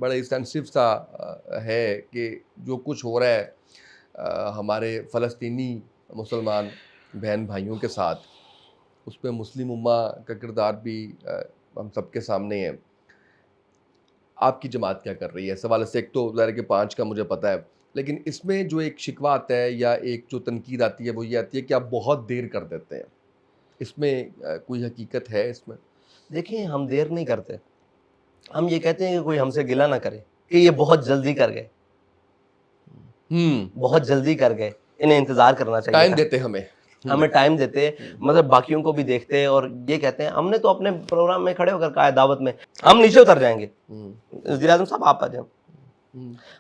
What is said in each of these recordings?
بڑا سینسٹیو سا ہے کہ جو کچھ ہو رہا ہے ہمارے فلسطینی مسلمان بہن بھائیوں کے ساتھ، اس پہ مسلم امہ کا کردار بھی ہم سب کے سامنے ہے. آپ کی جماعت کیا کر رہی ہے سوال سے؟ ایک تو ظاہر ہے کہ 5 کا مجھے پتہ ہے، لیکن اس میں جو ایک شکوہ آتا ہے یا ایک جو تنقید آتی ہے وہ یہ آتی ہے کہ آپ بہت دیر کر دیتے ہیں. اس میں کوئی حقیقت ہے اس میں؟ دیکھیں ہم دیر نہیں کرتے، ہم یہ کہتے ہیں کہ کوئی ہم سے گلہ نہ کرے کہ یہ بہت جلدی کر گئے، بہت جلدی کر گئے، انہیں انتظار کرنا چاہیے. ٹائم دیتے ہمیں ٹائم دیتے، مطلب باقیوں کو بھی دیکھتے، اور یہ کہتے ہیں ہم نے تو اپنے پروگرام میں کھڑے ہو کر کہا ہے دعوت میں ہم نیچے اتر جائیں گے، وزیر اعظم صاحب آپ آ جائیں.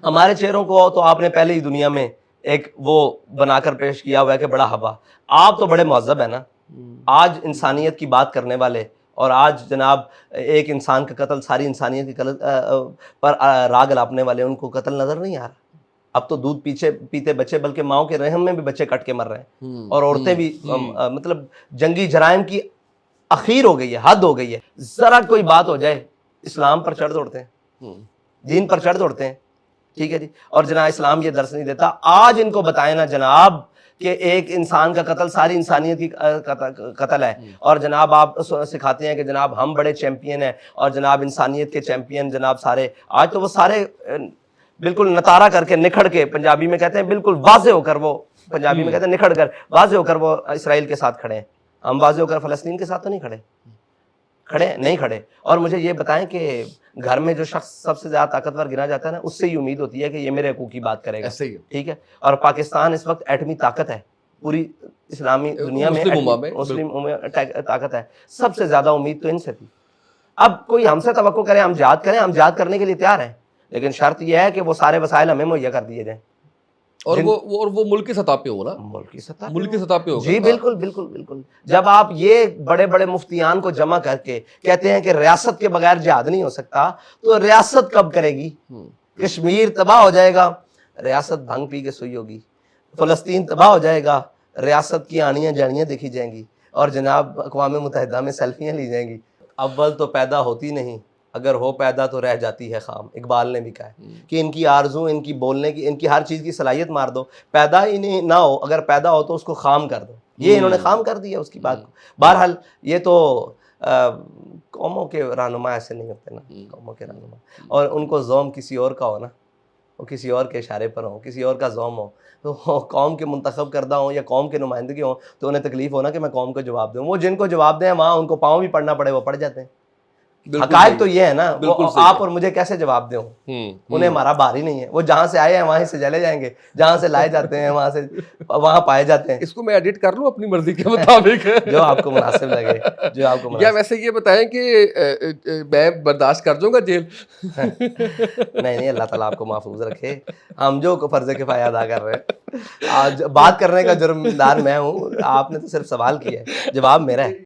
ہمارے چہروں کو تو آپ نے پہلے ہی دنیا میں ایک وہ بنا کر پیش کیا ہوا ہے کہ بڑا ہوا. آپ تو بڑے مہذب ہیں نا، آج انسانیت کی بات کرنے والے، اور آج جناب ایک انسان کا قتل ساری انسانیت کی پر راگ الاپنے والے، ان کو قتل نظر نہیں آ رہا. اب تو دودھ پیتے بچے، بلکہ ماؤں کے رحم میں بھی بچے کٹ کے مر رہے ہیں، اور عورتیں بھی، مطلب جنگی جرائم کی اخیر ہو گئی ہے، حد ہو گئی ہے. ذرا کوئی بات ہو جائے اسلام پر چڑھ دوڑتے ہیں، دین پر چڑھ دوڑتے ہیں. ٹھیک ہے جی، اور جناب اسلام یہ درس نہیں دیتا. آج ان کو بتائیں نا جناب کہ ایک انسان کا قتل ساری انسانیت کی قتل ہے، اور جناب آپ سکھاتے ہیں کہ جناب ہم بڑے چیمپئن ہیں، اور جناب انسانیت کے چیمپئن جناب سارے. آج تو وہ سارے بالکل نتارا کر کے، نکھڑ کے، پنجابی میں کہتے ہیں بالکل واضح ہو کر، وہ پنجابی میں کہتے ہیں نکھڑ کر، واضح ہو کر وہ اسرائیل کے ساتھ کھڑے ہیں. ہم واضح ہو کر فلسطین کے ساتھ تو نہیں نہیں کھڑے. اور مجھے یہ بتائیں کہ گھر میں جو شخص سب سے زیادہ طاقتور گنا جاتا ہے نا، اس سے ہی امید ہوتی ہے کہ یہ میرے حقوق کی بات کرے گا. ٹھیک ہے، اور پاکستان اس وقت ایٹمی طاقت ہے پوری اسلامی دنیا میں، مسلم طاقت ہے. سب سے زیادہ امید تو ان سے تھی. اب کوئی ہم سے توقع کرے ہم جہاد کریں، ہم جہاد کرنے کے لیے تیار ہیں، لیکن شرط یہ ہے کہ وہ سارے وسائل ہمیں مہیا کر دیے جائیں. اور وہ ملک کی سطح پہ ہو نا، ملک کی سطح پہ ہوگا. جی بالکل بالکل بالکل. جب آپ یہ بڑے بڑے مفتیان کو جمع کر کے کہتے ہیں کہ ریاست کے بغیر جہاد نہیں ہو سکتا، تو ریاست کب کرے گی؟ کشمیر تباہ ہو جائے گا، ریاست بھنگ پی کے سوئی ہوگی. فلسطین تباہ ہو جائے گا، ریاست کی آنیاں جانیاں دیکھی جائیں گی، اور جناب اقوام متحدہ میں سیلفیاں لی جائیں گی. اول تو پیدا ہوتی نہیں، اگر ہو پیدا تو رہ جاتی ہے خام. اقبال نے بھی کہا ہے کہ ان کی آرزو، ان کی بولنے کی، ان کی ہر چیز کی صلاحیت مار دو. پیدا ہی نہیں نہ ہو، اگر پیدا ہو تو اس کو خام کر دو. یہ انہوں نے خام کر دیا اس کی بات کو. بہرحال یہ تو قوموں کے رہنما ایسے نہیں ہوتے نا، قوموں کے رہنما، اور ان کو زوم کسی اور کا ہو نا، وہ کسی اور کے اشارے پر ہوں، کسی اور کا زوم ہو، تو قوم کے منتخب کردہ ہوں یا قوم کے نمائندگی ہوں، تو انہیں تکلیف ہونا کہ میں قوم کو جواب دوں. وہ جن کو جواب دیں وہاں ان کو پاؤں بھی پڑھنا پڑے وہ پڑھ جاتے ہیں. حقائق تو یہ ہے نا، وہ آپ اور مجھے کیسے جواب دیں؟ انہیں ہمارا بار ہی نہیں ہے. وہ جہاں سے آئے ہیں وہیں سے چلے جائیں گے، جہاں سے لائے جاتے ہیں وہاں سے وہاں پائے جاتے ہیں. اس کو میں ایڈٹ کر لوں اپنی مرضی کے مطابق، جو آپ کو مناسب لگے، جو آپ کو مناسب. یا ویسے یہ بتائیں کہ میں برداشت کر جاؤں گا جیل؟ نہیں، اللہ تعالیٰ آپ کو محفوظ رکھے. ہم جو فرض کفایہ ادا کر رہے ہیں، آج بات کرنے کا جرم دار میں ہوں، آپ نے تو صرف سوال کیا ہے، جواب میرا ہے.